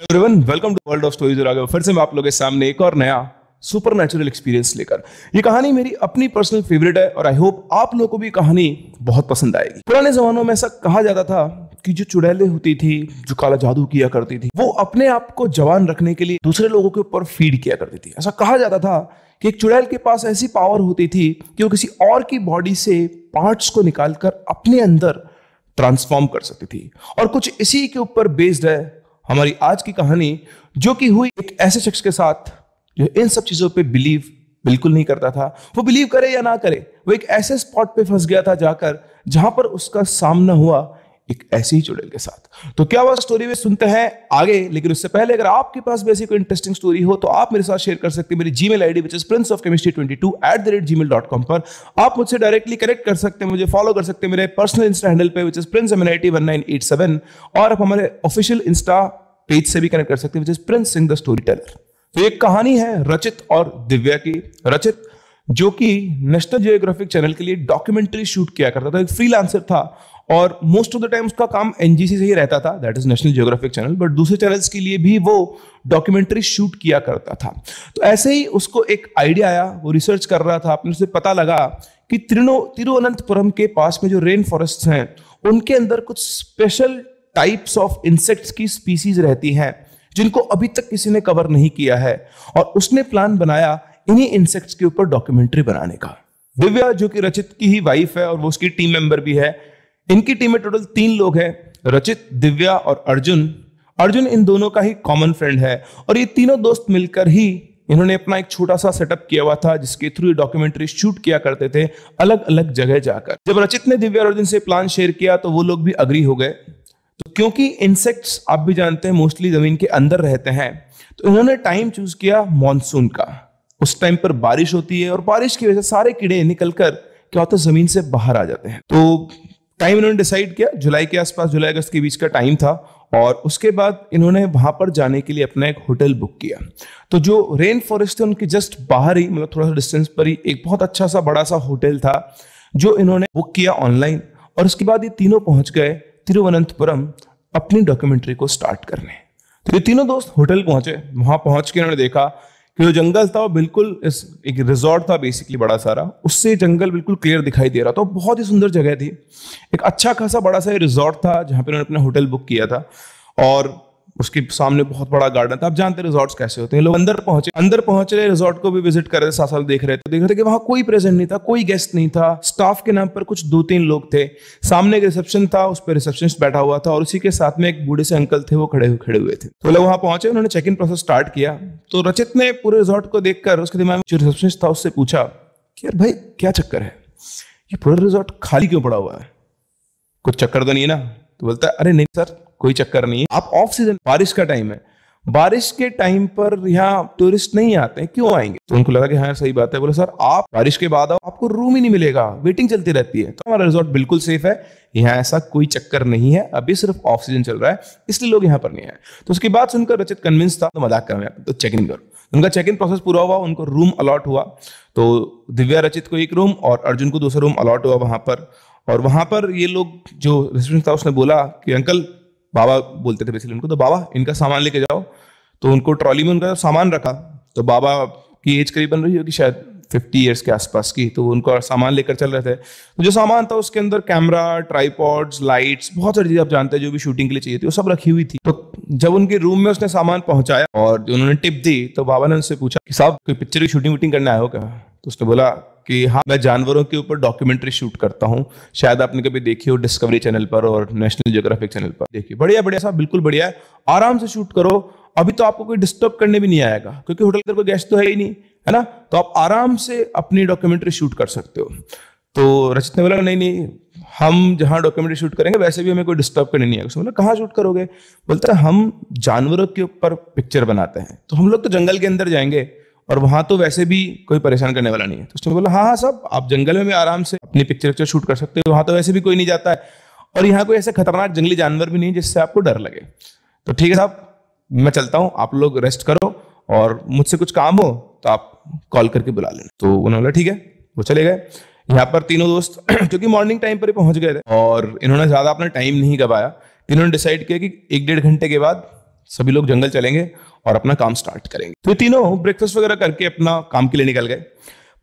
Everyone, welcome to world of stories. और आगे फिर से मैं आप लोगों के सामने एक और नया सुपर नेचुरल एक्सपीरियंस लेकर। ये कहानी मेरी अपनी पर्सनल फेवरेट है और आई होप आप लोगों को भी कहानी बहुत पसंद आएगी। पुराने जमानों में ऐसा कहा जाता था कि जो चुड़ैलें होती थी, जो काला जादू किया करती थी, वो अपने आप को जवान रखने के लिए दूसरे लोगों के ऊपर फीड किया करती थी। ऐसा कहा जाता था कि एक चुड़ैल के पास ऐसी पावर होती थी कि वो किसी और की बॉडी से पार्ट्स को निकालकर अपने अंदर ट्रांसफॉर्म कर सकती थी। और कुछ इसी के ऊपर बेस्ड है हमारी आज की कहानी, जो कि हुई एक ऐसे शख्स के साथ जो इन सब चीजों पे बिलीव बिल्कुल नहीं करता था। वो बिलीव करे या ना करे, वो एक ऐसे स्पॉट पे फंस गया था जाकर जहां पर उसका सामना हुआ एक ऐसी ही चुड़ैल के साथ। तो क्या हुआ स्टोरी में सुनते हैं आगे, लेकिन उससे पहले अगर आपके पास भी ऐसी कोई इंटरेस्टिंग स्टोरी हो तो आप मेरे साथ शेयर कर सकते हैं मेरी Gmail ID which is princeofchemistry22@gmail.com पर। आप मुझसे डायरेक्टली कनेक्ट कर सकते हैं, मुझे फॉलो कर सकते हैं मेरे पर्सनल इंस्टा हैंडल पे विच इज princeMNIT1987, और आप हमारे ऑफिशियल इंस्टा पेज से भी कनेक्ट कर सकते हैं which is Prince Singh the story teller. तो एक कहानी है रचित और दिव्या की। रचित जो कि नेशनल जियोग्राफिक चैनल के लिए डॉक्यूमेंट्री शूट किया करता था, एक फ्रीलांसर था और मोस्ट ऑफ द टाइम उसका काम एनजीसी से ही रहता था, that is national geographic channel, but दूसरे चैनल्स के लिए भी वो डॉक्यूमेंट्री शूट किया करता था। तो ऐसे ही उसको एक आइडिया आया, वो रिसर्च कर रहा था, अपने से पता लगा कि तिरुवनंतपुरम के पास में जो रेन फॉरेस्ट हैं उनके अंदर कुछ स्पेशल टाइप्स ऑफ इंसेक्ट्स की स्पीसीज रहती हैं जिनको अभी तक किसी ने कवर नहीं किया है, और उसने प्लान बनाया इन्हीं इंसेक्ट्स के ऊपर डॉक्यूमेंट्री बनाने का। दिव्या जो कि रचित की ही वाइफ है और वो उसकी टीम मेंबर भी है। इनकी टीम में टोटल 3 लोग हैं, रचित, दिव्या और अर्जुन। अर्जुन इन दोनों का ही कॉमन फ्रेंड है और ये तीनों दोस्त मिलकर ही इन्होंने अपना एक छोटा सा सेटअप किया हुआ था जिसके थ्रू डॉक्यूमेंट्री शूट किया करते थे अलग अलग जगह जाकर। जब रचित ने दिव्या और अर्जुन से प्लान शेयर किया तो वो लोग भी अग्री हो गए। तो क्योंकि इंसेक्ट्स आप भी जानते हैं मोस्टली जमीन के अंदर रहते हैं, तो इन्होंने टाइम चूज किया मॉनसून का। उस टाइम पर बारिश होती है और बारिश की वजह से सारे कीड़े निकलकर क्या होता है, जमीन से बाहर आ जाते हैं। तो टाइम इन्होंने डिसाइड किया जुलाई के आसपास, जुलाई अगस्त के बीच का टाइम था, और उसके बाद इन्होंने वहां पर जाने के लिए अपना एक होटल बुक किया। तो जो रेन फॉरेस्ट थे उनके जस्ट बाहर ही, मतलब थोड़ा सा डिस्टेंस पर ही, एक बहुत अच्छा सा बड़ा सा होटल था जो इन्होंने बुक किया ऑनलाइन। और उसके बाद ये तीनों पहुंच गए तिरुवनंतपुरम अपनी डॉक्यूमेंट्री को स्टार्ट करने। तो ये तीनों दोस्त होटल पहुंचे। वहां पहुंच के इन्होंने देखा कि जो जंगल था वो बिल्कुल एक रिजॉर्ट था बेसिकली बड़ा सारा, उससे जंगल बिल्कुल क्लियर दिखाई दे रहा था। बहुत ही सुंदर जगह थी, एक अच्छा खासा बड़ा सा रिजॉर्ट था जहां पे उन्होंने अपना होटल बुक किया था, और उसके सामने बहुत बड़ा गार्डन था। आप जानते हैं रिजॉर्ट्स कैसे होते हैं। लोग अंदर पहुंच रहे, रिजॉर्ट को भी विजिट कर रहे थे, साथ साथ देख रहे थे कि वहां कोई प्रेजेंट नहीं था, कोई गेस्ट नहीं था। स्टाफ के नाम पर कुछ 2-3 लोग थे। सामने एक रिसेप्शन था, उस पर रिसेप्शनिस्ट बैठा हुआ था और उसी के साथ में एक बूढ़े से अंकल थे, वो खड़े हुए थे। तो लोग वहां पहुंचे, उन्होंने चेक इन प्रोसेस स्टार्ट किया। तो रचित ने पूरे रिजॉर्ट को देखकर उसके दिमाग में जो रिसेप्शनिस्ट था उससे पूछा कि यार भाई क्या चक्कर है, ये पूरा रिजॉर्ट खाली क्यों पड़ा हुआ है, कुछ चक्कर तो नहीं है ना? तो बोलता है अरे नहीं सर, कोई चक्कर नहीं है, आप ऑफ सीजन, बारिश का टाइम है, बारिश के टाइम पर यहाँ टूरिस्ट नहीं आते हैं, क्यों आएंगे? तो उनको लगा कि हाँ सही बात है। बोले सर आप बारिश के बाद आओ, आपको रूम ही नहीं मिलेगा, वेटिंग चलती रहती है। तो हमारा रिजॉर्ट बिल्कुल सेफ है, यहाँ ऐसा कोई चक्कर नहीं है, अभी सिर्फ ऑफ सीजन चल रहा है, इसलिए लोग यहाँ पर नहीं आए। तो उसकी बात सुनकर रचित कन्विंस था, तो मजाक कर रहे हैं, तो चेक इन करो। उनका चेक इन प्रोसेस पूरा हुआ, उनको रूम अलॉट हुआ। तो दिव्या रचित को एक रूम और अर्जुन को दूसरा रूम अलॉट हुआ वहां पर। और वहां पर ये लोग, जो रिसेप्शन था उसने बोला कि अंकल, बाबा बोलते थे बेसिकली उनको, तो बाबा इनका सामान लेके जाओ। तो उनको ट्रॉली में उनका सामान रखा। तो बाबा की एज करीबन रही होगी शायद 50 ईयर्स के आसपास की, तो उनका सामान लेकर चल रहे थे। तो जो सामान था उसके अंदर कैमरा, ट्राइपॉड्स, लाइट्स, बहुत सारी चीजें आप जानते हैं जो भी शूटिंग के लिए चाहिए थी, वो सब रखी हुई थी। तो जब उनके रूम में उसने सामान पहुंचाया और उन्होंने टिप दी, तो बाबा ने उनसे पूछा कि साहब कोई पिक्चर की शूटिंग वूटिंग करने आए हो क्या? तो उसने बोला कि हाँ, मैं जानवरों के ऊपर डॉक्यूमेंट्री शूट करता हूँ, शायद आपने कभी देखी हो डिस्कवरी चैनल पर और नेशनल जियोग्राफिक चैनल पर। देखिए बढ़िया बढ़िया साहब, बिल्कुल बढ़िया है, आराम से शूट करो, अभी तो आपको कोई डिस्टर्ब करने भी नहीं आएगा क्योंकि होटल के कोई गेस्ट तो है ही नहीं, है ना, तो आप आराम से अपनी डॉक्यूमेंट्री शूट कर सकते हो। तो रचित ने बोला नहीं नहीं, हम जहाँ डॉक्यूमेंट्री शूट करेंगे वैसे भी हमें कोई डिस्टर्ब करने नहीं आएगा। उसने बोला कहाँ शूट करोगे? बोलता है हम जानवरों के ऊपर पिक्चर बनाते हैं, तो हम लोग तो जंगल के अंदर जाएंगे और वहां तो वैसे भी कोई परेशान करने वाला नहीं है। तो उसने बोला हाँ हाँ साहब, आप जंगल में भी आराम से अपनी पिक्चर शूट कर सकते हो, वहां तो वैसे भी कोई नहीं जाता है और यहाँ कोई ऐसे खतरनाक जंगली जानवर भी नहीं जिससे आपको डर लगे। तो ठीक है साहब, मैं चलता हूँ, आप लोग रेस्ट करो और मुझसे कुछ काम हो तो आप कॉल करके बुला लेना। तो उन्होंने बोला ठीक है, वो चले गए। यहाँ पर तीनों दोस्त क्योंकि मॉर्निंग टाइम पर ही पहुंच गए थे और इन्होंने ज्यादा अपना टाइम नहीं गवाया। इन्होंने डिसाइड किया कि 1-1.5 घंटे के बाद सभी लोग जंगल चलेंगे और अपना काम स्टार्ट करेंगे। तो ये तीनों ब्रेकफास्ट वगैरह करके अपना काम के लिए निकल गए।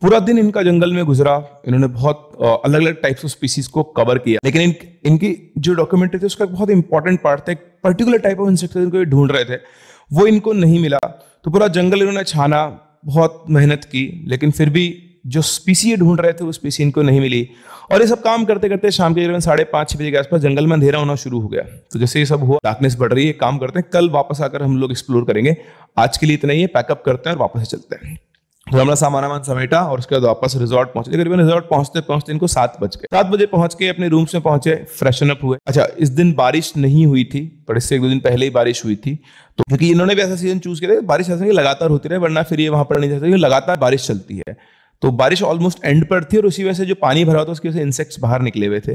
पूरा दिन इनका जंगल में गुजरा। इन्होंने बहुत अलग अलग टाइप्स ऑफ स्पीसीज को कवर किया, लेकिन इनकी जो डॉक्यूमेंट्री थी उसका बहुत इंपॉर्टेंट पार्ट था, एक पर्टिकुलर टाइप ऑफ इंसेक्ट इनको ये ढूंढ रहे थे, वो इनको नहीं मिला। तो पूरा जंगल इन्होंने छाना, बहुत मेहनत की, लेकिन फिर भी जो स्पीसी ये ढूंढ रहे थे वो स्पीसी इनको नहीं मिली। और ये सब काम करते करते शाम के करीबन 5:30-6 बजे के आसपास जंगल में अंधेरा होना शुरू हो गया। तो जैसे ये सब हुआ, डार्कनेस बढ़ रही है, काम करते हैं, कल वापस आकर हम लोग एक्सप्लोर करेंगे, आज के लिए इतना ही है, पैकअप करते हैं और वापस चलते हैं। तो हमारा सामान समेटा और उसके बाद वापस रिजॉर्ट पहुंचे। करीबन रिजॉर्ट पहुंचते पहुंचते इनको 7 बज गए। 7 बजे पहुंच के अपने रूम्स में पहुंचे, फ्रेशन अप हुए। अच्छा, इस दिन बारिश नहीं हुई थी, पर इससे 1-2 दिन पहले ही बारिश हुई थी। तो क्योंकि इन्होंने भी ऐसा सीजन चूज किया, बारिश ऐसा लगातार होती रहे, वरना फिर ये वहां पर नहीं जा सकते, लगातार बारिश चलती है। तो बारिश ऑलमोस्ट एंड पर थी और उसी वजह से जो पानी भरा था उसकी वजह से इंसेक्ट्स बाहर निकले हुए थे।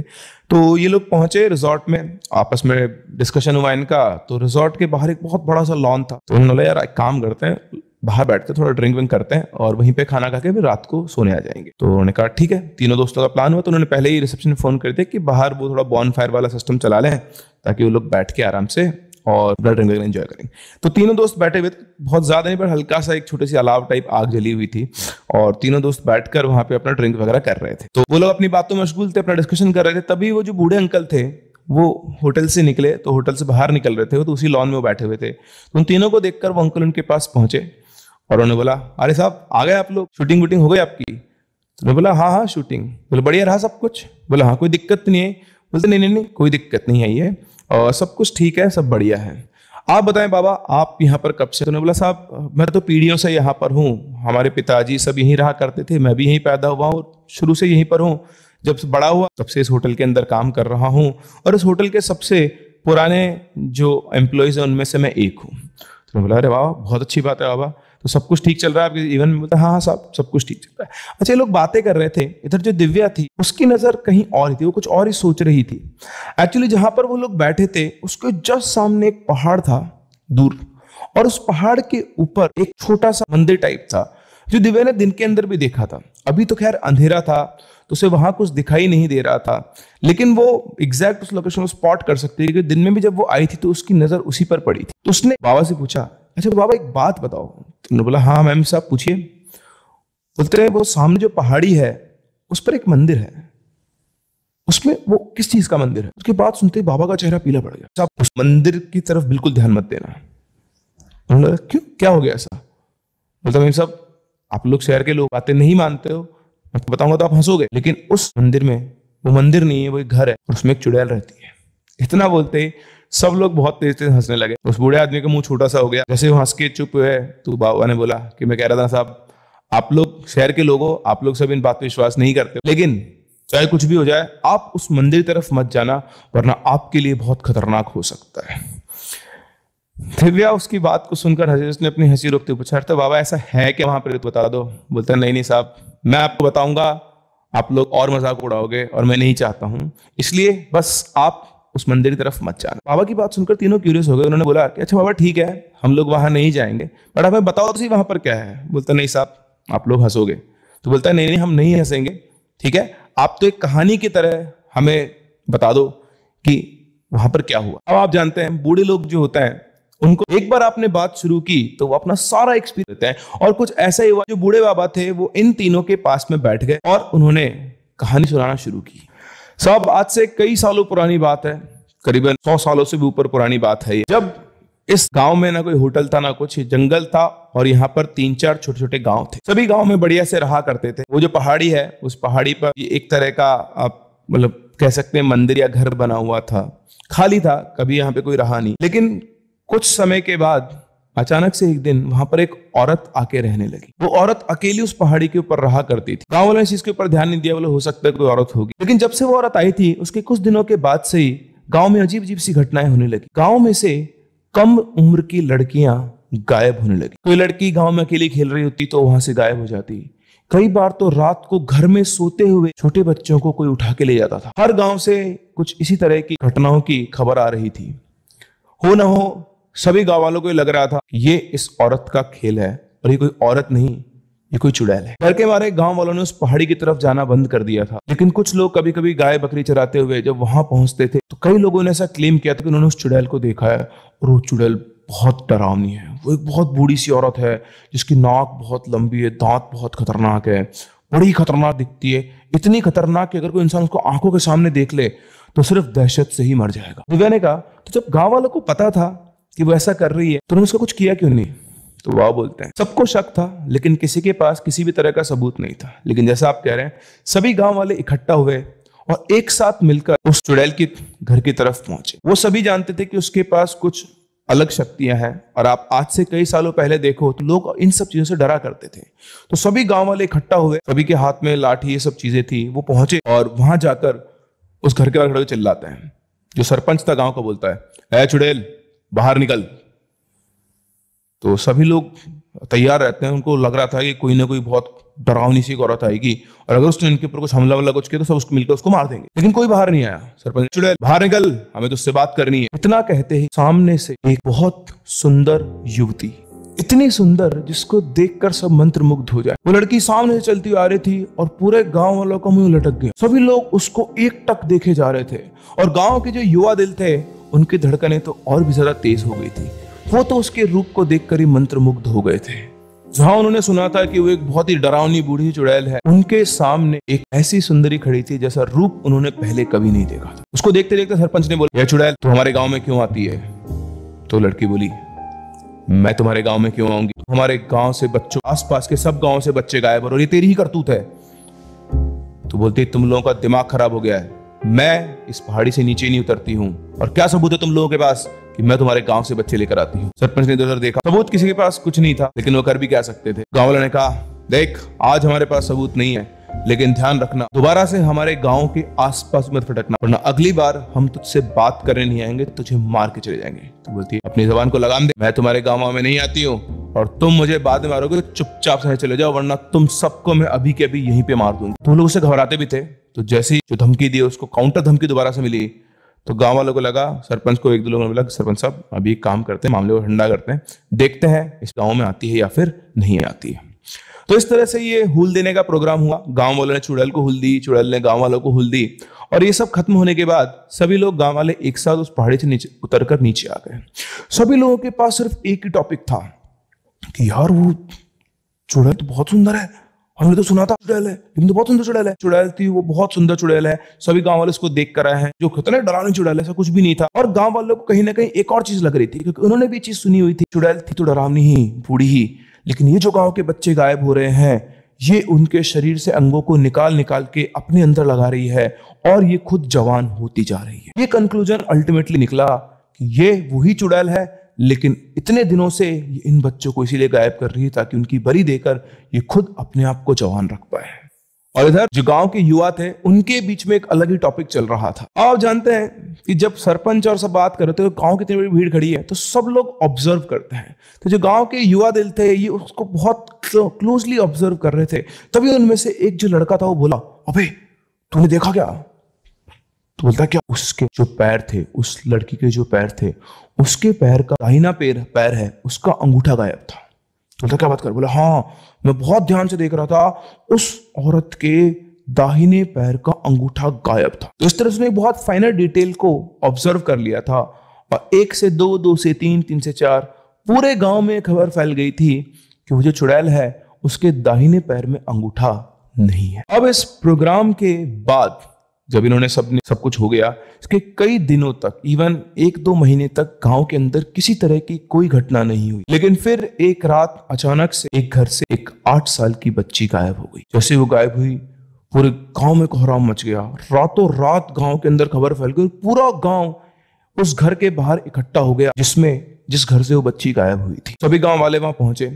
तो ये लोग पहुंचे रिजॉर्ट में, आपस में डिस्कशन हुआ इनका। तो रिजॉर्ट के बाहर एक बहुत बड़ा सा लॉन था। तो उन्होंने बोला यार एक काम करते हैं, बाहर बैठते थोड़ा ड्रिंक विंक करते हैं और वहीं पे खाना खा के फिर रात को सोने आ जाएंगे। तो उन्होंने कहा ठीक है। तीनों दोस्तों का प्लान हुआ। तो उन्होंने पहले ही रिसेप्शन में फोन कर दिया कि बाहर वो थोड़ा बॉन फायर वाला सिस्टम चला लें, ताकि वो लोग बैठ के आराम से और ड्रिंक विंक एंजॉय करेंगे। तो तीनों दोस्त बैठे हुए थे, बहुत ज्यादा नहीं पर हल्का सा एक छोटी सी अलाव टाइप आग जली हुई थी, और तीनों दोस्त बैठकर वहां पे अपना ड्रिंक वगैरह कर रहे थे। तो वो लोग अपनी बातों में मशगूल थे, अपना डिस्कशन कर रहे थे। तभी वो जो बूढ़े अंकल थे वो होटल से निकले, तो होटल से बाहर निकल रहे थे, वो तो उसी लॉन में वो बैठे हुए थे। तो उन तीनों को देखकर वो अंकल उनके पास पहुंचे और उन्होंने बोला अरे साहब आ गए आप लोग, शूटिंग वूटिंग हो गई आपकी? तो उन्होंने बोला हाँ शूटिंग। बोले बढ़िया रहा सब कुछ? बोला हाँ कोई दिक्कत नहीं है। बोलते नहीं कोई दिक्कत नहीं आई है और सब कुछ ठीक है, सब बढ़िया है। आप बताएं बाबा आप यहाँ पर कब से? तो उन्होंने बोला साहब मैं तो पीढ़ियों से यहाँ पर हूँ, हमारे पिताजी सब यहीं रहा करते थे, मैं भी यहीं पैदा हुआ हूँ, शुरू से यहीं पर हूँ, जब से बड़ा हुआ तब से इस होटल के अंदर काम कर रहा हूँ और इस होटल के सबसे पुराने जो एम्प्लॉयज हैं उनमें से मैं एक हूँ। तो बोला अरे वाह बहुत अच्छी बात है बाबा, तो सब कुछ ठीक चल रहा है आपके इवन में? बोलता हाँ साहब सब कुछ ठीक चल रहा है। अच्छा, लोग बातें कर रहे थे, इधर जो दिव्या थी उसकी नजर कहीं और थी, वो कुछ और ही सोच रही थी। एक्चुअली जहां पर वो लोग बैठे थे उसके जस्ट सामने एक पहाड़ था दूर, और उस पहाड़ के ऊपर एक छोटा सा मंदिर टाइप था जो दिव्या ने दिन के अंदर भी देखा था। अभी तो खैर अंधेरा था तो उसे वहां कुछ दिखाई नहीं दे रहा था, लेकिन वो एग्जैक्ट उस लोकेशन को स्पॉट कर सकती है कि दिन में भी जब वो आई थी तो उसकी नजर उसी पर पड़ी थी। तो उसने बाबा से पूछा अच्छा बाबा एक बात बताओ। तो उन्होंने बोला हाँ मैम साहब पूछिए। बोलते रहे वो सामने जो पहाड़ी है उस पर एक मंदिर है, उसमें वो किस चीज का मंदिर है? उसकी बात सुनते ही बाबा का चेहरा पीला पड़ गया। साहब उस मंदिर की तरफ बिल्कुल ध्यान मत देना। उन्होंने क्यों, क्या हो गया ऐसा? बोलता मैम साहब आप लोग शहर के लोग बातें नहीं मानते हो, मैं तो बताऊंगा तो आप हंसोगे, लेकिन उस मंदिर में वो मंदिर नहीं है, वो एक घर है और उसमें एक चुड़ैल रहती है। इतना बोलते ही सब लोग बहुत तेज तेज हंसने लगे। उस बूढ़े आदमी का मुंह छोटा सा हो गया। जैसे वो हंस के चुप हुए तो बाबा ने बोला कि मैं कह रहा था साहब आप लोग शहर के लोग हो, आप लोग सब इन बात पे विश्वास नहीं करते, लेकिन चाहे कुछ भी हो जाए आप उस मंदिर की तरफ मत जाना, वरना आपके लिए बहुत खतरनाक हो सकता है। दिव्या उसकी बात को सुनकर हंसी, उसने अपनी हंसी रोकते पूछा तो बाबा ऐसा है क्या वहां पर, बता दो। बोलता नहीं साहब मैं आपको बताऊंगा, आप लोग और मजाक उड़ाओगे और मैं नहीं चाहता हूं, इसलिए बस आप उस मंदिर की तरफ मत जाना। बाबा की बात सुनकर तीनों क्यूरियस हो गए। उन्होंने बोला कि अच्छा बाबा ठीक है हम लोग वहां नहीं जाएंगे, बट हमें बताओ तो सही वहां पर क्या है। बोलता नहीं साहब आप लोग हंसोगे। तो बोलता नहीं हम नहीं हंसेंगे, ठीक है आप तो एक कहानी की तरह हमें बता दो कि वहां पर क्या हुआ। अब आप जानते हैं बूढ़े लोग जो होता है उनको एक बार आपने बात शुरू की तो वो अपना सारा एक्सपीरियंस देते हैं, और कुछ ऐसा ही हुआ। जो बूढ़े बाबा थे वो इन तीनों के पास में बैठ गए और उन्होंने कहानी सुनाना शुरू की। सब आज से कई सालों पुरानी बात है, करीबन 100 सालों से भी ऊपर पुरानी बात है। जब इस गांव में ना कोई होटल था ना कुछ, जंगल था और यहाँ पर 3-4 छोटे छोटे गांव थे। सभी गांव में बढ़िया से रहा करते थे। वो जो पहाड़ी है उस पहाड़ी पर एक तरह का आप मतलब कह सकते हैं मंदिर या घर बना हुआ था, खाली था, कभी यहाँ पे कोई रहा नहीं। लेकिन कुछ समय के बाद अचानक से एक दिन वहां पर एक औरत आके रहने लगी। वो औरत अकेली उस पहाड़ी के ऊपर रहा करती थी। गांव वालों ने इस चीज के ऊपर ध्यान नहीं दिया, बोले हो सकता है कोई औरत होगी। लेकिन जब से वो औरत आई थी उसके कुछ दिनों के बाद से ही गांव में अजीब अजीब सी घटनाएं होने लगी। गांव में से कम उम्र की लड़कियां गायब होने लगी। कोई लड़की गांव में अकेली खेल रही होती तो वहां से गायब हो जाती। कई बार तो रात को घर में सोते हुए छोटे बच्चों को कोई उठा के ले जाता था। हर गांव से कुछ इसी तरह की घटनाओं की खबर आ रही थी। हो ना हो सभी गांव वालों को लग रहा था ये इस औरत का खेल है, और ये कोई औरत नहीं, ये कोई चुड़ैल है। डर के मारे गांव वालों ने उस पहाड़ी की तरफ जाना बंद कर दिया था। लेकिन कुछ लोग कभी कभी गाय बकरी चराते हुए जब वहां पहुंचते थे तो कई लोगों ने ऐसा क्लेम किया था कि उन्होंने उस चुड़ैल को देखा है, और वो चुड़ैल बहुत डरावनी है। वो एक बहुत बूढ़ी सी औरत है जिसकी नाक बहुत लंबी है, दांत बहुत खतरनाक है, बड़ी खतरनाक दिखती है, इतनी खतरनाक कि अगर कोई इंसान उसको आंखों के सामने देख ले तो सिर्फ दहशत से ही मर जाएगा। दिव्या ने कहा तो जब गांव वालों को पता था कि वो ऐसा कर रही है तो उन्होंने उसका कुछ किया क्यों नहीं? तो वह बोलते हैं सबको शक था लेकिन किसी के पास किसी भी तरह का सबूत नहीं था। लेकिन जैसा आप कह रहे हैं, सभी गांव वाले इकट्ठा हुए और एक साथ मिलकर उस चुड़ैल के घर की तरफ पहुंचे। वो सभी जानते थे कि उसके पास कुछ अलग शक्तियां हैं और आप आज से कई सालों पहले देखो तो लोग इन सब चीजों से डरा करते थे। तो सभी गांव वाले इकट्ठा हुए, सभी के हाथ में लाठी ये सब चीजें थी। वो पहुंचे और वहां जाकर उस घर के बाहर खड़े चिल्लाते हैं। जो सरपंच था गांव का बोलता है, ए चुड़ैल बाहर निकल। तो सभी लोग तैयार रहते हैं। उनको लग रहा था कि कोई ना कोई बहुत डरावनी सी औरत आएगी और अगर उसने इनके ऊपर कुछ हमला वमला कुछ किया तो सब उसको मिलकर उसको मार देंगे। लेकिन कोई बाहर नहीं आया। सरपंच, चुड़ैल बाहर निकल, हमें तुझसे बात करनी है। इतना कहते ही सामने से एक बहुत सुंदर युवती, इतनी सुंदर जिसको देखकर सब मंत्रमुग्ध हो जाए, वो लड़की सामने से चलती आ रही थी और पूरे गांव वालों का मुंह लटक गया। सभी लोग उसको एकटक देखे जा रहे थे और गांव के जो युवा दिल थे उनकी धड़कनें तो और भी ज्यादा तेज हो गई थी। वो तो उसके रूप को देखकर ही मंत्रमुग्ध हो गए थे। जहां उन्होंने सुना था कि वो एक बहुत ही डरावनी बूढ़ी चुड़ैल है, उनके सामने एक ऐसी सुंदरी खड़ी थी जैसा रूप उन्होंने पहले कभी नहीं देखा था। उसको देखते देखते सरपंच ने बोला, यह चुड़ैल तू हमारे गांव में क्यों आती है? तो लड़की बोली, मैं तुम्हारे गांव में क्यों आऊंगी? हमारे गांव से बच्चों, आसपास के सब गांव से बच्चे गायब और ये तेरी ही करतूत है। तो बोलती, तुम लोगों का दिमाग खराब हो गया है, मैं इस पहाड़ी से नीचे नहीं उतरती हूँ और क्या सबूत है तुम लोगों के पास कि मैं तुम्हारे गांव से बच्चे लेकर आती हूँ? सरपंच ने इधर देखा, सबूत किसी के पास कुछ नहीं था, लेकिन वो कर भी क्या सकते थे। गांव वालों ने कहा, देख आज हमारे पास सबूत नहीं है, लेकिन ध्यान रखना दोबारा से हमारे गांव के आसपास मत फटकना, वरना अगली बार हम तुझसे बात करने नहीं आएंगे, तुझे मार के चले जाएंगे। तो बोलती है, अपनी जबान को लगाम दे, मैं तुम्हारे गांव में नहीं आती हूँ और तुम मुझे बाद में मारोगे तो चुपचाप से चले जाओ, वरना तुम सबको मैं अभी के अभी यहीं पे मार दूंगी। तो लोग उससे घबराते भी थे। तो जैसे ही जो धमकी दी उसको काउंटर धमकी दोबारा से मिली तो गांव वालों को लगा, सरपंच को एक दो लोगों ने बोला, सरपंच साहब अभी एक काम करते हैं, मामले को ठंडा करते हैं, देखते हैं इस गांव में आती है या फिर नहीं आती है। तो इस तरह से ये हुल देने का प्रोग्राम हुआ। गांव वालों ने चुड़ैल को हुल दी, चुड़ैल ने गांव वालों को हुल दी और ये सब खत्म होने के बाद सभी लोग गांव वाले एक साथ उस पहाड़ी से नीचे उतरकर नीचे आ गए। सभी लोगों के पास सिर्फ एक ही टॉपिक था कि यार वो चुड़ैल तो बहुत सुंदर है, हमने तो सुना था चुड़ैल है, लेकिन तो बहुत सुंदर चुड़ैल है। चुड़ैल थी वो, बहुत सुंदर चुड़ैल है। सभी गांव वाले उसको देख कर आए हैं, जो कितने डरावनी चुड़ैल है, ऐसा कुछ भी नहीं था। और गांव वालों को कहीं ना कहीं एक और चीज लग रही थी, क्योंकि उन्होंने भी चीज सुनी हुई थी, चुड़ैल थी तो डरावनी ही, बूढ़ी ही, लेकिन ये जो गांव के बच्चे गायब हो रहे हैं, ये उनके शरीर से अंगों को निकाल निकाल के अपने अंदर लगा रही है और ये खुद जवान होती जा रही है। ये कंक्लूजन अल्टीमेटली निकला कि ये वही चुड़ैल है, लेकिन इतने दिनों से ये इन बच्चों को इसीलिए गायब कर रही है ताकि उनकी बलि देकर ये खुद अपने आप को जवान रख पाए। और इधर जो गांव के युवा थे उनके बीच में एक अलग ही टॉपिक चल रहा था। आप जानते हैं कि जब सरपंच और सब बात कर रहे थे तो गांव की इतनी बड़ी भीड़ खड़ी है तो सब लोग ऑब्जर्व करते हैं। तो जो गांव के युवा दिल थे ये उसको बहुत क्लोजली ऑब्जर्व कर रहे थे। तभी उनमें से एक जो लड़का था वो बोला, अबे तूने देखा क्या? तो बोलता, क्या? उसके जो पैर थे, उस लड़की के जो पैर थे, उसके पैर का दाहिना पैर है, उसका अंगूठा गायब था। तो बोलता, क्या बात कर? बोला, हाँ मैं बहुत ध्यान से देख रहा था, उस औरत के दाहिने पैर का अंगूठा गायब था। तो इस तरह से बहुत फाइनल डिटेल को ऑब्जर्व कर लिया था और 1 से 2, 2 से 3, 3 से 4 पूरे गांव में खबर फैल गई थी कि वो जो चुड़ैल है उसके दाहिने पैर में अंगूठा नहीं है। अब इस प्रोग्राम के बाद जब इन्होंने सब कुछ हो गया, इसके कई दिनों तक, इवन 1-2 महीने तक गांव के अंदर किसी तरह की कोई घटना नहीं हुई। लेकिन फिर एक रात अचानक से एक घर से एक 8 साल की बच्ची गायब हो गई। जैसे वो गायब हुई पूरे गांव में कोहराम मच गया। रातों रात गांव के अंदर खबर फैल गई, पूरा गांव उस घर के बाहर इकट्ठा हो गया जिस घर से वो बच्ची गायब हुई थी। सभी गांव वाले वहां पहुंचे।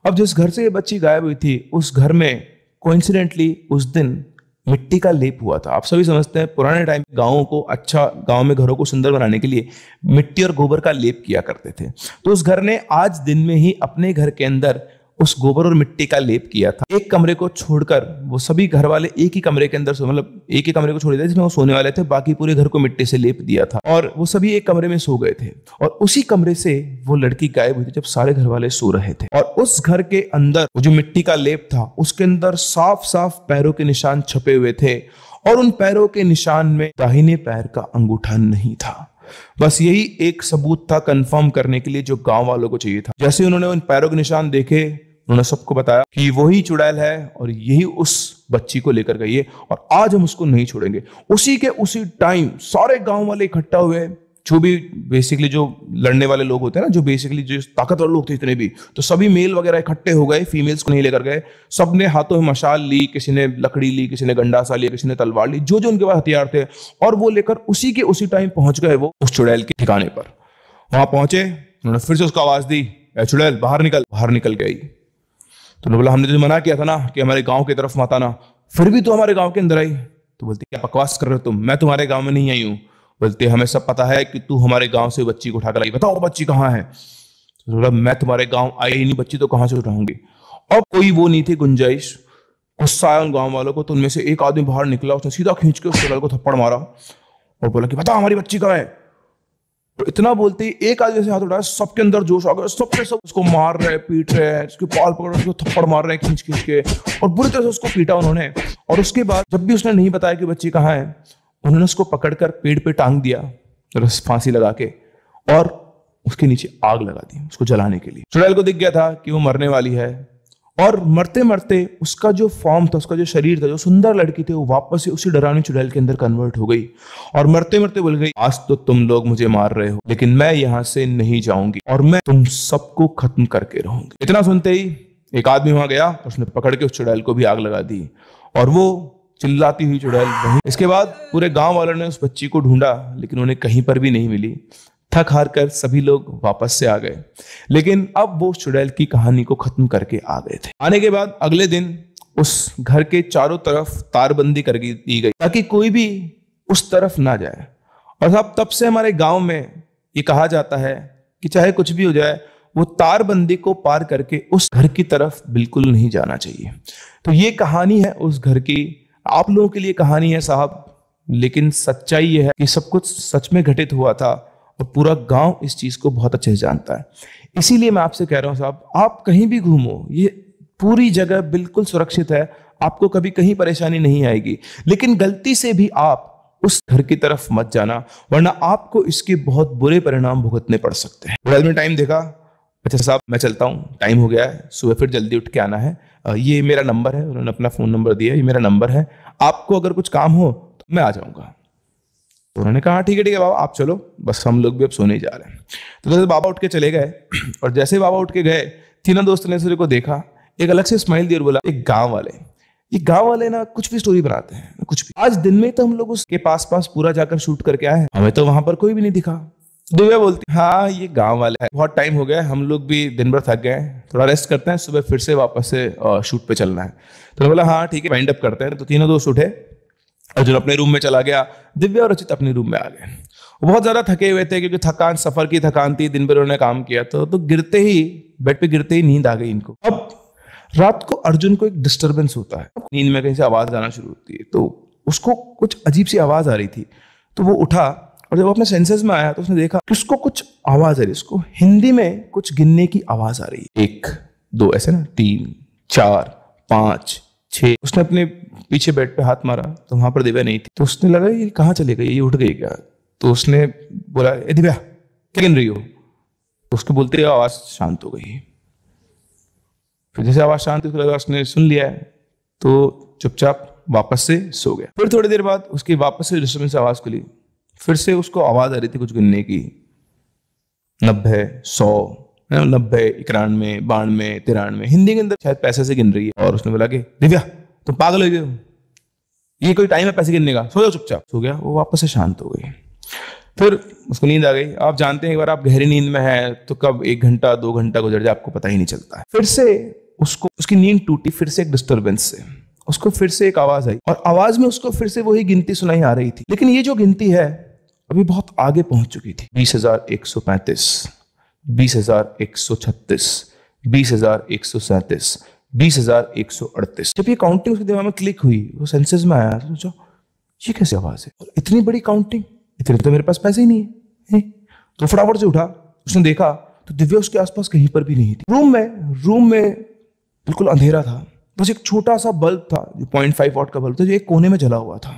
अब जिस घर से ये बच्ची गायब हुई थी उस घर में कोइंसिडेंटली उस दिन मिट्टी का लेप हुआ था। आप सभी समझते हैं पुराने टाइम गांवों को गांव में घरों को सुंदर बनाने के लिए मिट्टी और गोबर का लेप किया करते थे। तो उस घर ने आज दिन में ही अपने घर के अंदर उस गोबर और मिट्टी का लेप किया था। एक कमरे को छोड़कर वो सभी घर वाले एक ही कमरे के अंदर मतलब एक ही कमरे को छोड़ दिया जिसमें वो सोने वाले थे, बाकी पूरे घर को मिट्टी से लेप दिया था और वो सभी एक कमरे में सो गए थे। और उसी कमरे से वो लड़की गायब हुई थी जब सारे घर वाले सो रहे थे। और उस घर के अंदर वो जो मिट्टी का लेप था उसके अंदर साफ साफ पैरों के निशान छपे हुए थे और उन पैरों के निशान में दाहिने पैर का अंगूठा नहीं था। बस यही एक सबूत था कंफर्म करने के लिए जो गांव वालों को चाहिए था। जैसे उन्होंने उन पैरों के निशान देखे, उन्होंने सबको बताया कि वही चुड़ैल है और यही उस बच्ची को लेकर गई है और आज हम उसको नहीं छोड़ेंगे। उसी के उसी टाइम सारे गांव वाले इकट्ठा हुए, जो भी बेसिकली जो लड़ने वाले लोग होते हैं ना, जो बेसिकली जो ताकतवर लोग थे इतने भी, तो सभी मेल वगैरह इकट्ठे हो गए, फीमेल्स को नहीं लेकर गए। सबने हाथों में मशाल ली, किसी ने लकड़ी ली, किसी ने गंडासा लिया, किसी ने तलवार ली, जो जो उनके पास हथियार थे, और वो लेकर उसी के उसी टाइम पहुंच गए वो उस चुड़ैल के ठिकाने पर। वहां पहुंचे, उन्होंने फिर से उसको आवाज दी, ए चुड़ैल बाहर निकल। बाहर निकल गई। तो उन्होंने बोला हमने तुझे मना किया था ना कि हमारे गांव की तरफ मत आना, फिर भी तो हमारे गांव के अंदर आई। तो बोलती क्या बकवास कर रहे हो तुम, मैं तुम्हारे गांव में नहीं आई हूं। बोलते हमें सब पता है कि तू हमारे गांव से बच्ची को उठाकर आई, बताओ बच्ची कहाँ है। तो बोला मैं तुम्हारे गांव आई ही नहीं, बच्ची तो कहां से उठाऊंगी। अब कोई वो नहीं थी गुंजाइश, गुस्सा आया उन गांव वालों को। तो उनमें से एक आदमी बाहर निकला, उसने सीधा खींच के उस चुड़ैल को थप्पड़ मारा और बोला कि बता हमारी बच्ची कहाँ है। तो इतना बोलते ही एक आदमी से हाथ उठाया, सबके अंदर जोश आ गया, सबके सब उसको मार रहे, पीट रहे, उसके पाल पकड़ उसको थप्पड़ मार रहे हैं खींच खींच के, और बुरी तरह से उसको पीटा उन्होंने। और उसके बाद जब भी उसने नहीं बताया कि बच्ची कहाँ है, उन्होंने उसको पकड़कर पेड़ पे टांग दिया, फांसी लगा के, और उसके नीचे आग लगा दी उसको जलाने के लिए। चुड़ैल को दिख गया था कि वो मरने वाली है, और मरते मरते उसका जो फॉर्म था, उसका जो शरीर था, जो सुंदर लड़की थी, वो वापस से उसी डरावनी चुड़ैल के अंदर कन्वर्ट हो गई। और मरते मरते बोल गई आज तो तुम लोग मुझे मार रहे हो, लेकिन मैं यहां से नहीं जाऊंगी और मैं तुम सबको खत्म करके रहूंगी। इतना सुनते ही एक आदमी वहां गया, उसने पकड़ के उस चुड़ैल को भी आग लगा दी, और वो चिल्लाती हुई चुड़ैल वहीं। इसके बाद पूरे गांव वालों ने उस बच्ची को ढूंढा, लेकिन उन्हें कहीं पर भी नहीं मिली। थक हार कर सभी लोग वापस से आ गए, लेकिन अब वो चुड़ैल की कहानी को खत्म करके आ गए थे। आने के बाद अगले दिन उस घर के चारों तरफ तारबंदी कर दी गई ताकि कोई भी उस तरफ ना जाए। और साहब तब से हमारे गांव में ये कहा जाता है कि चाहे कुछ भी हो जाए, वो तारबंदी को पार करके उस घर की तरफ बिल्कुल नहीं जाना चाहिए। तो ये कहानी है उस घर की, आप लोगों के लिए कहानी है साहब, लेकिन सच्चाई ये है कि सब कुछ सच में घटित हुआ था और पूरा गांव इस चीज को बहुत अच्छे से जानता है। इसीलिए मैं आपसे कह रहा हूं साहब, आप कहीं भी घूमो, ये पूरी जगह बिल्कुल सुरक्षित है, आपको कभी कहीं परेशानी नहीं आएगी, लेकिन गलती से भी आप उस घर की तरफ मत जाना, वरना आपको इसके बहुत बुरे परिणाम भुगतने पड़ सकते हैं। बड़ा में टाइम देखा, अच्छा साहब मैं चलता हूँ, टाइम हो गया है, सुबह फिर जल्दी उठ के आना है। ये मेरा नंबर है, उन्होंने अपना फोन नंबर दिया, ये मेरा नंबर है, आपको अगर कुछ काम हो तो मैं आ जाऊंगा। तो उन्होंने कहा ठीक है बाबा आप चलो, बस हम लोग भी अब सोने ही जा रहे हैं। तो जैसे बाबा उठ के चले गए, और जैसे बाबा उठ के गए, तीनों दोस्तों ने दूसरे को देखा, एक अलग से स्माइल दी और बोला एक गांव वाले ना कुछ भी स्टोरी बनाते हैं, कुछ भी। आज दिन में तो हम लोग उसके पास पूरा जाकर शूट करके आए हैं, हमें तो वहां पर कोई भी नहीं दिखा। दिव्या बोलती हाँ ये गांव वाला है, बहुत टाइम हो गया, हम लोग भी दिन भर थक गए, थोड़ा रेस्ट करते हैं, सुबह फिर से वापस से शूट पे चलना है। तो बोला हाँ ठीक है वाइंड अप करते हैं। तो तीनों दोस्त उठे, अर्जुन अपने रूम में चला गया, दिव्या और रचित अपने रूम में आ गए। वो बहुत ज्यादा थके हुए थे क्योंकि थकान, सफर की थकान थी, दिन भर उन्होंने काम किया, तो गिरते ही बेड पे गिरते ही नींद आ गई इनको। अब रात को अर्जुन को एक डिस्टर्बेंस होता है, नींद में कहीं से आवाज आना शुरू होती है, तो उसको कुछ अजीब सी आवाज आ रही थी। तो वो उठा और जब अपने सेंसेस में आया तो उसने देखा कि उसको कुछ आवाज आ रही है, उसको हिंदी में कुछ गिनने की आवाज आ रही है, 1 2 ऐसे ना, 3 4 5 6। उसने अपने पीछे बेड पे हाथ मारा तो वहां पर दिव्या नहीं थी। तो उसने लगा ये कहाँ चले गई, ये उठ गई क्या। तो उसने बोला ए दिव्या क्या गिन रही हो। तो उसको बोलते ही आवाज शांत हो गई। फिर जैसे आवाज शांत हुई, लगा उसने सुन लिया है, तो चुपचाप वापस से सो गया। फिर थोड़ी देर बाद उसकी वापस से डिस्टर्बेंस आवाज खुली, फिर से उसको आवाज आ रही थी कुछ गिनने की, 90 100 90 91 92 93, हिंदी के अंदर शायद पैसे से गिन रही है। और उसने बोला कि दिव्या तुम पागल हो गए हो, ये कोई टाइम है पैसे गिनने का, सो जाओ चुपचाप। सो गया, वो वापस से शांत हो गई। फिर उसको नींद आ गई। आप जानते हैं एक बार आप गहरी नींद में है तो कब 1 घंटा 2 घंटा गुजर जाए आपको पता ही नहीं चलता है। फिर से उसको उसकी नींद टूटी, फिर से एक डिस्टर्बेंस से उसको फिर से एक आवाज आई, और आवाज में उसको फिर से वही गिनती सुनाई आ रही थी, लेकिन ये जो गिनती है अभी बहुत आगे पहुंच चुकी थी। 20,135, 20,136, 20,137, 20,138। जब ये काउंटिंग उसके दिमाग में क्लिक हुई, वो सेंसेस में आया, तो सोचा ये कैसे आवाज है, और इतनी बड़ी काउंटिंग, इतने तो मेरे पास पैसे ही नहीं है। तो फटाफट से उठा, उसने देखा तो दिव्या उसके आसपास कहीं पर भी नहीं थी। रूम में बिल्कुल अंधेरा था, बस एक छोटा सा बल्ब था जो 0.5 वॉट का बल्ब था, जो एक कोने में जला हुआ था।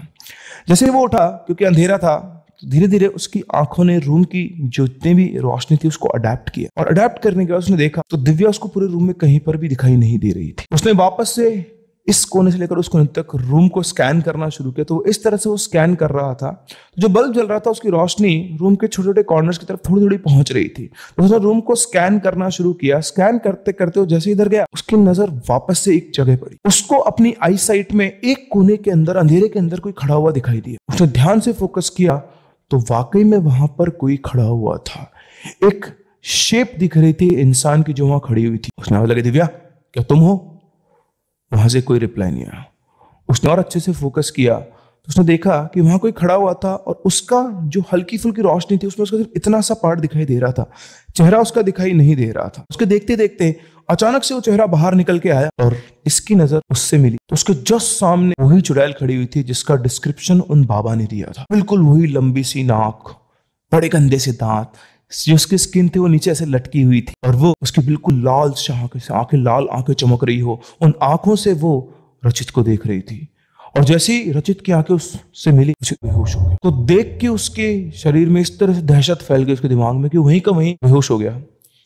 जैसे वो उठा, क्योंकि अंधेरा था धीरे धीरे उसकी आंखों ने रूम की जो जितनी भी रोशनी थी उसको अडेप्ट किया, और अडेप्ट करने के बाद उसने देखा तो दिव्या उसको पूरे रूम में कहीं पर भी दिखाई नहीं दे रही थी। उसने वापस से इस कोने से लेकर उस कोने तक रूम को स्कैन करना शुरू किया। तो इस तरह से वो स्कैन कर रहा था, जो बल्ब जल रहा था उसकी रोशनी रूम के छोटे छोटे कॉर्नर्स की तरफ थोड़ी थोड़ी पहुंच रही थी। तो उसने रूम को स्कैन करना शुरू किया। स्कैन करते करते वो जैसे इधर गया, उसकी नजर वापस से एक जगह पड़ी। उसको अपनी आई साइट में एक कोने के अंदर, अंधेरे के अंदर कोई खड़ा हुआ दिखाई दिया। उसने ध्यान से फोकस किया तो वाकई में वहां पर कोई खड़ा हुआ था। एक शेप दिख रही थी इंसान की जो वहां खड़ी हुई थी। उसने आवाज लगी, दिव्या क्या तुम हो? वहां से कोई रिप्लाई नहीं आया। उसने और अच्छे से फोकस किया तो उसने देखा कि वहां कोई खड़ा हुआ था, और उसका जो हल्की फुल्की रोशनी थी उसमें उसका सिर्फ इतना सा पार्ट दिखाई दे रहा था, चेहरा उसका दिखाई नहीं दे रहा था। उसके देखते देखते अचानक से वो चेहरा बाहर निकल के आया और इसकी नजर उससे मिली। तो उसके जस्ट सामने वही चुड़ैल खड़ी हुई थी जिसका डिस्क्रिप्शन उन बाबा ने दिया था। बिल्कुल वही लंबी सी नाक, बड़े गंदे से दांत, जो उसकी स्किन थी वो नीचे ऐसे लटकी हुई थी, और वो उसकी बिल्कुल लाल आंखें, लाल आंखें चमक रही हो। उन आंखों से वो रचित को देख रही थी, और जैसे ही रचित की आंखें उससे मिली उसे बेहोश हो गया। तो देख के उसके शरीर में इस तरह से दहशत फैल गई उसके दिमाग में कि वहीं का वहीं बेहोश हो गया।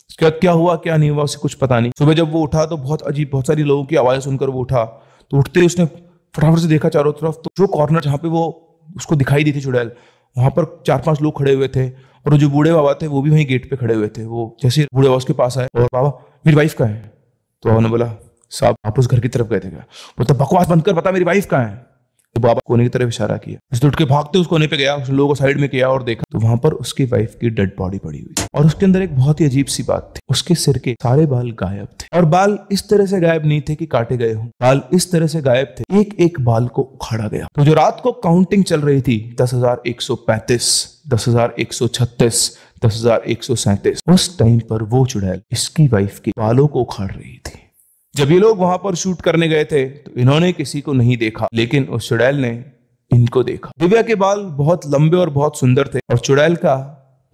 उसके बाद क्या हुआ क्या नहीं हुआ उसे कुछ पता नहीं। सुबह जब वो उठा तो बहुत सारी लोगों की आवाजें सुनकर वो उठा। तो उठते ही उसने फटाफट से देखा चारों तरफ, तो जो कॉर्नर जहाँ पे वो उसको दिखाई दी थी चुड़ैल, वहां पर 4-5 लोग खड़े हुए थे, और जो बूढ़े बाबा थे वो भी वहीं गेट पे खड़े हुए थे। वो जैसे बूढ़े बाबा उसके पास आए, और बाबा मेरी वाइफ कहाँ है? तो बाबा ने बोला, साहब आप उस घर की तरफ गए थे क्या? बोलता बकवास बंद कर, बता मेरी वाइफ कहाँ है। तो बाबा कोने की तरफ इशारा किया। उसने उठ के भागते उस कोने पे गया, उस लोगों को साइड में किया और देखा तो वहां पर उसकी वाइफ की डेड बॉडी पड़ी हुई थी। और उसके अंदर एक बहुत ही अजीब सी बात थी, उसके सिर के सारे बाल गायब थे। और बाल इस तरह से गायब नहीं थे कि काटे गए हों, बाल इस तरह से गायब थे, एक एक बाल को उखाड़ा गया। तो जो रात को काउंटिंग चल रही थी 10,135, 10,136, 10,137, उस टाइम पर वो चुड़ैल इसकी वाइफ के बालों को उखाड़ रही थी। जब ये लोग वहां पर शूट करने गए थे तो इन्होंने किसी को नहीं देखा, लेकिन उस चुड़ैल ने इनको देखा। दिव्या के बाल बहुत लंबे और बहुत सुंदर थे, और चुड़ैल का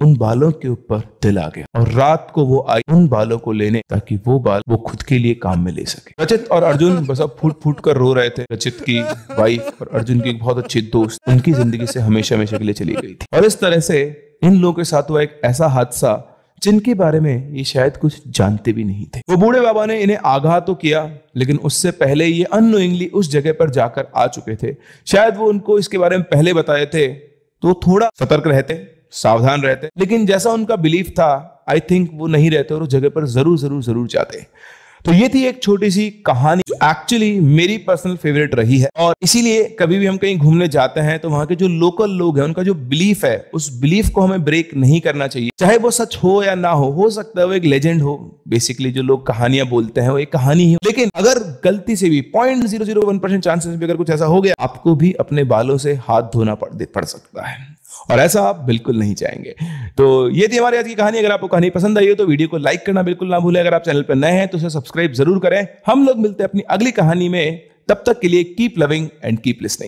उन बालों के ऊपर दिल आ गया, और रात को वो आई उन बालों को लेने ताकि वो बाल वो खुद के लिए काम में ले सके। रचित और अर्जुन बस अब फूट फूट कर रो रहे थे। रचित की वाइफ और अर्जुन की एक बहुत अच्छी दोस्त उनकी जिंदगी से हमेशा हमेशा के लिए चली गई थी, और इस तरह से इन लोगों के साथ हुआ एक ऐसा हादसा जिनके बारे में ये शायद कुछ जानते भी नहीं थे। वो बूढ़े बाबा ने इन्हें आगाह तो किया, लेकिन उससे पहले ये अननोइंगली उस जगह पर जाकर आ चुके थे। शायद वो उनको इसके बारे में पहले बताए थे तो थोड़ा सतर्क रहते, सावधान रहते, लेकिन जैसा उनका बिलीफ था आई थिंक वो नहीं रहते और उस जगह पर जरूर जाते। तो ये थी एक छोटी सी कहानी जो एक्चुअली मेरी पर्सनल फेवरेट रही है, और इसीलिए कभी भी हम कहीं घूमने जाते हैं तो वहां के जो लोकल लोग हैं उनका जो बिलीफ है उस बिलीफ को हमें ब्रेक नहीं करना चाहिए, चाहे वो सच हो या ना हो सकता है वो एक लेजेंड हो। बेसिकली जो लोग कहानियां बोलते हैं वो एक कहानी ही हो, लेकिन अगर गलती से भी 0.001% चांसेस भी अगर कुछ ऐसा हो गया, आपको भी अपने बालों से हाथ धोना पड़ सकता है, और ऐसा आप बिल्कुल नहीं चाहेंगे। तो ये थी हमारी आज की कहानी। अगर आपको कहानी पसंद आई हो तो वीडियो को लाइक करना बिल्कुल ना भूलें। अगर आप चैनल पर नए हैं तो उसे सब्सक्राइब जरूर करें। हम लोग मिलते हैं अपनी अगली कहानी में, तब तक के लिए keep loving and keep listening.